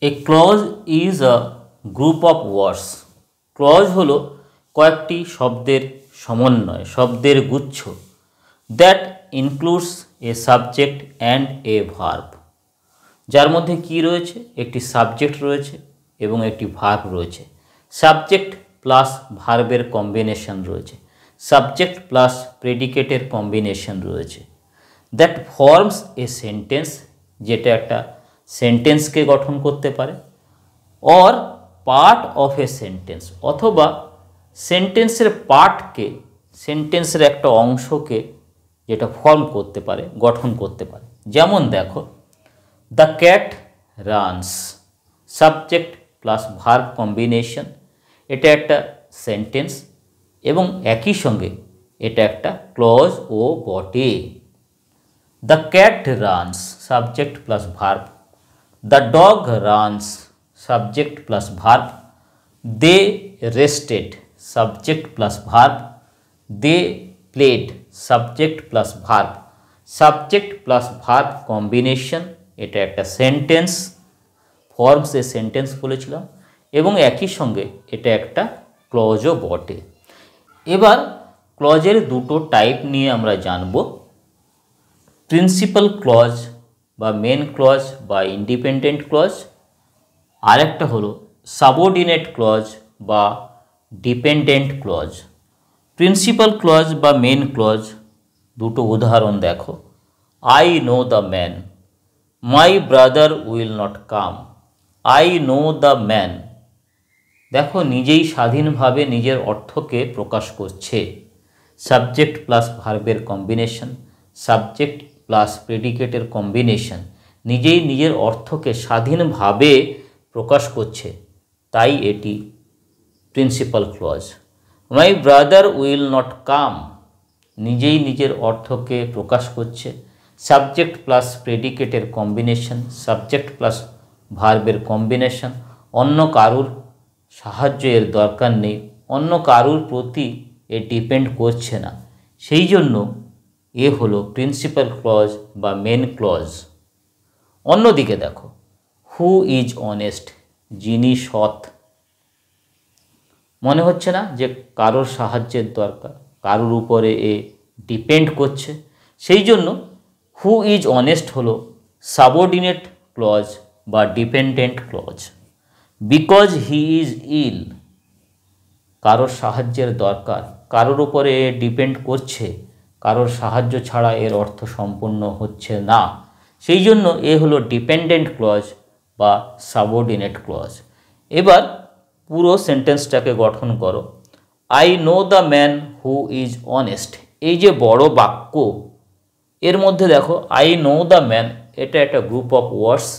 A clause is a group of words. Clause হলো কয়েকটি শব্দের সমন্বয়, শব্দের গুচ্ছ। That includes a subject and a verb. যার মধ্যে কি রয়েছে? একটি সাবজেক্ট রয়েছে এবং একটি ভার্ব রয়েছে। সাবজেক্ট প্লাস ভার্বের কম্বিনেশন রয়েছে, সাবজেক্ট প্লাস প্রেডিকেটের কম্বিনেশন রয়েছে। দ্যাট ফর্মস এ সেন্টেন্স, যেটা একটা সেন্টেন্সকে গঠন করতে পারে। Or part of a sentence, অথবা সেন্টেন্সের পার্টকে, সেন্টেন্সের একটা অংশকে যেটা ফর্ম করতে পারে, গঠন করতে পারে। যেমন দেখো, the cat runs, subject plus verb combination, এটা একটা সেন্টেন্স এবং একই সঙ্গে এটা একটা ক্লজ ও বটে। The cat runs, subject plus verb. The dog runs, subject plus verb. They rested, subject plus verb. They played, subject plus verb. Subject plus verb combination, এটা একটা সেন্টেন্স, ফর্মস এ সেন্টেন্স বলেছিলাম, এবং একই সঙ্গে এটা একটা ক্লজও বটে। এবার ক্লজের দুটো টাইপ নিয়ে আমরা জানব। প্রিন্সিপাল ক্লজ বা মেন ক্লজ বা ইন্ডিপেন্ডেন্ট ক্লজ, আর একটা হলো সাবঅর্ডিনেট ক্লজ বা ডিপেন্ডেন্ট ক্লজ। প্রিন্সিপাল ক্লজ বা মেন ক্লজ দুটো উদাহরণ দেখো। I know the man, my brother will not come. I know the man, দেখো নিজেই স্বাধীনভাবে নিজের অর্থকে প্রকাশ করছে। সাবজেক্ট প্লাস ভার্বের কম্বিনেশন, সাবজেক্ট প্লাস প্রেডিকেটের কম্বিনেশন, নিজেই নিজের অর্থকে স্বাধীনভাবে প্রকাশ করছে, তাই এটি principal clause. My brother will not কাম, নিজেই নিজের অর্থকে প্রকাশ করছে। সাবজেক্ট প্লাস প্রেডিকেটের কম্বিনেশন, সাবজেক্ট প্লাস ভার্বের কম্বিনেশন, অন্য কারুর সাহায্য এর দরকার নেই, অন্য কারুর প্রতি এ ডিপেন্ড করছে না, সেই জন্য এ হলো প্রিন্সিপাল ক্লজ বা মেন ক্লজ। অন্যদিকে দেখো, হু ইজ অনেস্ট, যিনি সৎ। মনে হচ্ছে না যে কারোর সাহায্যের দরকার, কারোর উপরে এ ডিপেন্ড করছে, সেই জন্য হু ইজ অনেস্ট হলো সাবঅর্ডিনেট ক্লজ বা dependent clause. Because he is ill, কারোর সাহায্যের দরকার, কারোর উপরে এ ডিপেন্ড করছে, কারোর সাহায্য ছাড়া এর অর্থ সম্পূর্ণ হচ্ছে না, সেই জন্য এ হলো ডিপেন্ডেন্ট ক্লজ বা সাবঅর্ডিনেট ক্লজ। এবার পুরো সেন্টেন্সটাকে গঠন করো। I know the man who is honest, এই যে বড় বাক্য, এর মধ্যে দেখো আই নো দ্য ম্যান, এটা একটা গ্রুপ অফ ওয়ার্ডস,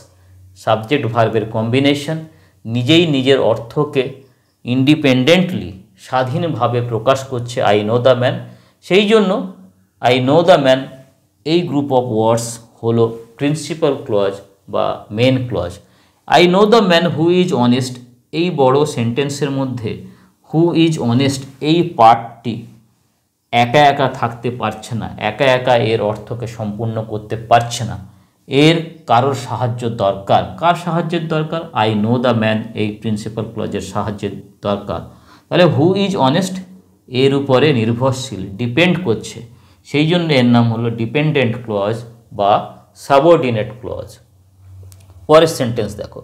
সাবজেক্ট ভার্বের কম্বিনেশন, নিজেই নিজের অর্থকে ইন্ডিপেন্ডেন্টলি, স্বাধীনভাবে প্রকাশ করছে আই নো দ্য ম্যান, সেই জন্য আই নো দ্য ম্যান এই গ্রুপ অফ ওয়ার্ডস হলো প্রিন্সিপাল ক্লজ বা main clause. I know the man who is honest, এই বড় সেন্টেন্সের মধ্যে হু ইজ অনেস্ট এই পার্টটি একা একা থাকতে পারছে না, একা একা এর অর্থকে সম্পূর্ণ করতে পারছে না, এর কারোর সাহায্য দরকার। কার সাহায্যের দরকার? আই নো দ্য ম্যান এই প্রিন্সিপাল ক্লজের সাহায্যের দরকার। তাহলে হু ইজ অনেস্ট এর উপরে নির্ভরশীল, ডিপেন্ড করছে, সেই জন্য এর নাম হলো ডিপেন্ডেন্ট ক্লজ বা সাবঅর্ডিনেট ক্লজ। পরের সেন্টেন্স দেখো,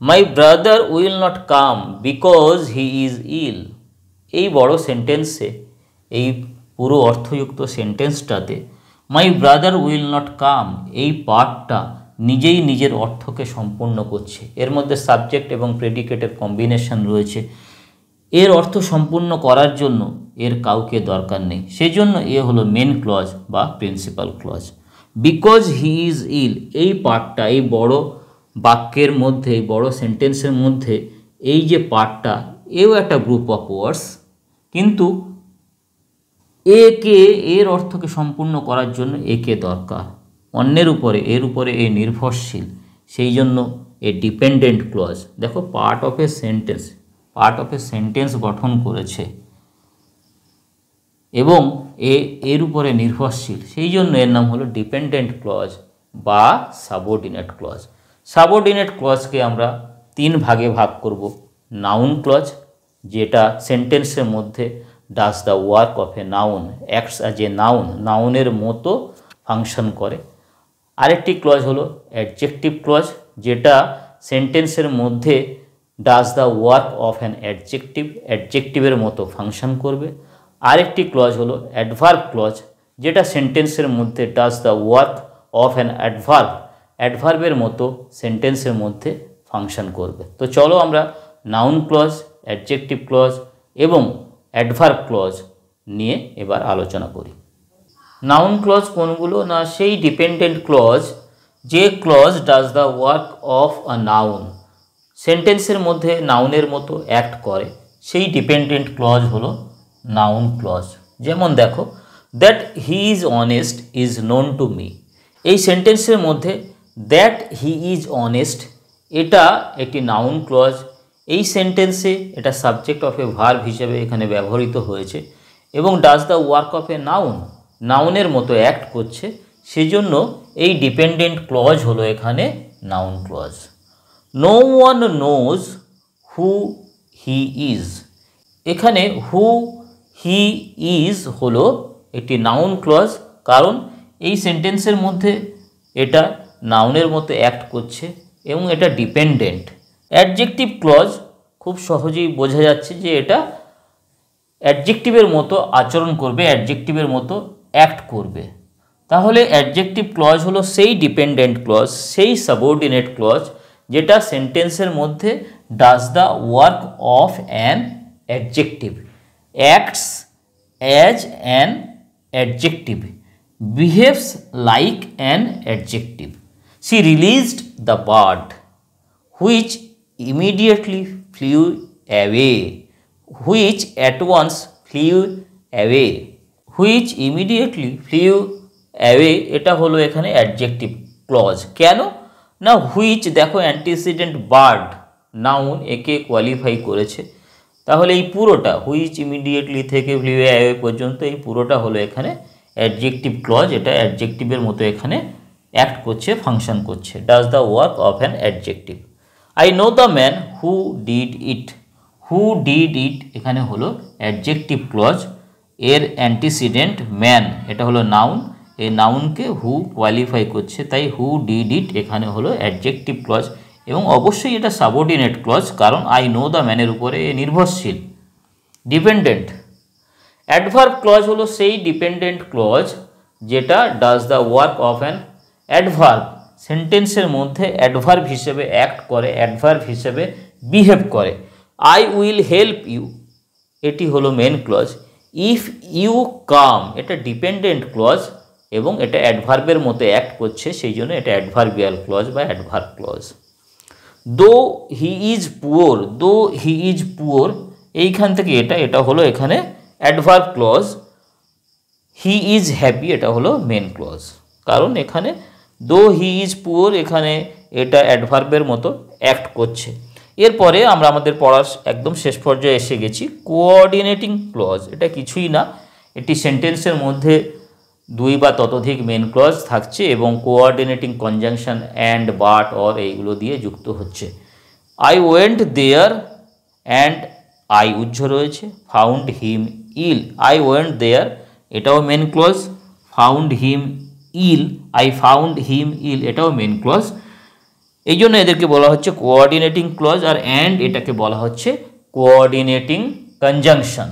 my brother will not come because he is ill. এই বড় সেন্টেন্সে, এই পুরো অর্থযুক্ত সেন্টেন্সটাতে my brother will not come এই পার্টটা নিজেই নিজের অর্থকে সম্পূর্ণ করছে। এর মধ্যে সাবজেক্ট এবং প্রেডিকেটের কম্বিনেশন রয়েছে, এর অর্থ সম্পূর্ণ করার জন্য এর কাউকে দরকার নেই, সেই জন্য এ হলো মেন ক্লজ বা principal clause. Because he is ill এই পার্টটা, এই বড় বাক্যের মধ্যে, এই বড় সেন্টেন্সের মধ্যে এই যে পার্টটা, এও একটা গ্রুপ অফ ওয়ার্ডস, কিন্তু একে, এর অর্থকে সম্পূর্ণ করার জন্য একে দরকার, অন্যের উপরে, এর উপরে এ নির্ভরশীল, সেই জন্য এ ডিপেন্ডেন্ট ক্লজ। দেখো part of a sentence, part of a sentence গঠন করেছে এবং এর উপরে নির্ভরশীল, সেই জন্য এর নাম হলো ডিপেন্ডেন্ট ক্লজ বা সাবঅর্ডিনেট ক্লজ। সাবঅর্ডিনেট ক্লজকে আমরা 3 ভাগে ভাগ করব। নাউন ক্লজ, যেটা সেন্টেন্সের মধ্যে does the work of a noun, acts as a noun, নাউনের মতো ফাংশন করে। আরেকটি ক্লজ হলো অ্যাডজেক্টিভ ক্লজ, যেটা সেন্টেন্সের মধ্যে does the work of an adjective, অ্যাডজেক্টিভের মতো ফাংশন করবে। আরেকটি ক্লজ হলো অ্যাডভার্ব ক্লজ, যেটা সেন্টেন্সের মধ্যে does the work of an adverb, অ্যাডভার্বের মতো সেন্টেন্সের মধ্যে ফাংশন করবে। তো চলো আমরা নাউন ক্লজ, অ্যাডজেক্টিভ ক্লজ এবং অ্যাডভার্ব ক্লজ নিয়ে এবার আলোচনা করি। নাউন ক্লজ কোনগুলো? না, সেই ডিপেন্ডেন্ট ক্লজ যে clause does the work of a noun, সেন্টেন্সের মধ্যে নাউনের মতো অ্যাক্ট করে, সেই ডিপেন্ডেন্ট ক্লজ হলো নাউন ক্লজ। যেমন দেখো, that he is honest is known to me, এই সেন্টেন্সের মধ্যে দ্যাট হি ইজ অনেস্ট এটা একটি নাউন ক্লজ। এই সেন্টেন্সে এটা সাবজেক্ট অফ এ ভার্ব হিসেবে এখানে ব্যবহৃত হয়েছে এবং does the work of a noun, নাউনের মতো অ্যাক্ট করছে, সেজন্য এই ডিপেন্ডেন্ট ক্লজ হলো এখানে noun clause. No one knows who he is, এখানে হু হি ইজ হলো একটি নাউন ক্লজ, কারণ এই সেন্টেন্সের মধ্যে এটা নাউনের মতো অ্যাক্ট করছে এবং এটা ডিপেন্ডেন্ট। অ্যাডজেক্টিভ ক্লজ খুব সহজেই বোঝা যাচ্ছে যে এটা অ্যাডজেক্টিভের মতো আচরণ করবে, অ্যাডজেক্টিভের মতো অ্যাক্ট করবে। তাহলে অ্যাডজেক্টিভ ক্লজ হলো সেই ডিপেন্ডেন্ট ক্লজ, সেই সাবঅর্ডিনেট ক্লজ যেটা সেন্টেন্সের মধ্যে does the work of an adjective, acts as an adjective, behaves like an adjective. She released the bird which immediately flew away, which at once flew away, which immediately flew away এটা হলো এখানে adjective clause. কেন না, which দেখো antecedent bird noun, একে qualify করেছে, তাহলে এই পুরোটা হুইচ ইমিডিয়েটলি থেকে ফ্লিউ অ্যাওয়ে পর্যন্ত এই পুরোটা হলো এখানে অ্যাডজেক্টিভ ক্লজ। এটা অ্যাডজেক্টিভের মতো এখানে অ্যাক্ট করছে, ফাংশন করছে, does the work of an adjective. I know the man who did it, who did it এখানে হলো অ্যাডজেক্টিভ ক্লজ, এর অ্যান্টিসিডেন্ট ম্যান এটা হলো নাউন, এই নাউনকে হু কোয়ালিফাই করছে, তাই হু ডিড ইট এখানে হলো অ্যাডজেক্টিভ ক্লজ এবং অবশ্যই এটা সাবঅর্ডিনেট ক্লজ, কারণ আই নো দ্য ম্যানের উপরে নির্ভরশীল, ডিপেন্ডেন্ট। অ্যাডভার্ব ক্লজ হলো সেই ডিপেন্ডেন্ট ক্লজ যেটা does the work of an adverb, সেন্টেন্সের মধ্যে অ্যাডভার্ব হিসেবে অ্যাক্ট করে, অ্যাডভার্ব হিসেবে বিহেভ করে। আই উইল হেল্প ইউ এটি হলো main clause. If you come এটা ডিপেন্ডেন্ট ক্লজ এবং এটা অ্যাডভার্বের মতো অ্যাক্ট করছে, সেই জন্য এটা অ্যাডভার্বিয়াল ক্লজ বা অ্যাডভার্ব ক্লজ। দো হি ইজ পুওর, দো হি ইজ পুওর এইখান থেকে এটা হলো এখানে adverb clause. He is happy এটা হলো মেন ক্লজ, কারণ এখানে দো হি ইজ পুওর এখানে এটা অ্যাডভার্বের মতো অ্যাক্ট করছে। এরপরে আমরা আমাদের পড়ার একদম শেষ পর্যায়ে এসে গেছি। কোঅর্ডিনেটিং ক্লজ এটা কিছুই না, এটি সেন্টেন্সের মধ্যে 2 বা ততোধিক মেন ক্লজ থাকছে এবং coordinating conjunction and, but, or এইগুলো দিয়ে যুক্ত হচ্ছে। I went there and I উজ্জ রয়েছে, found him ill, I went there এটাও main clause, found him ill, I found him ill এটাও মেন ক্লজ। এই জন্য এদেরকে বলা হচ্ছে কোঅর্ডিনেটিং ক্লজ, আর অ্যান্ড এটাকে বলা হচ্ছে কোঅর্ডিনেটিং কনজাংশন।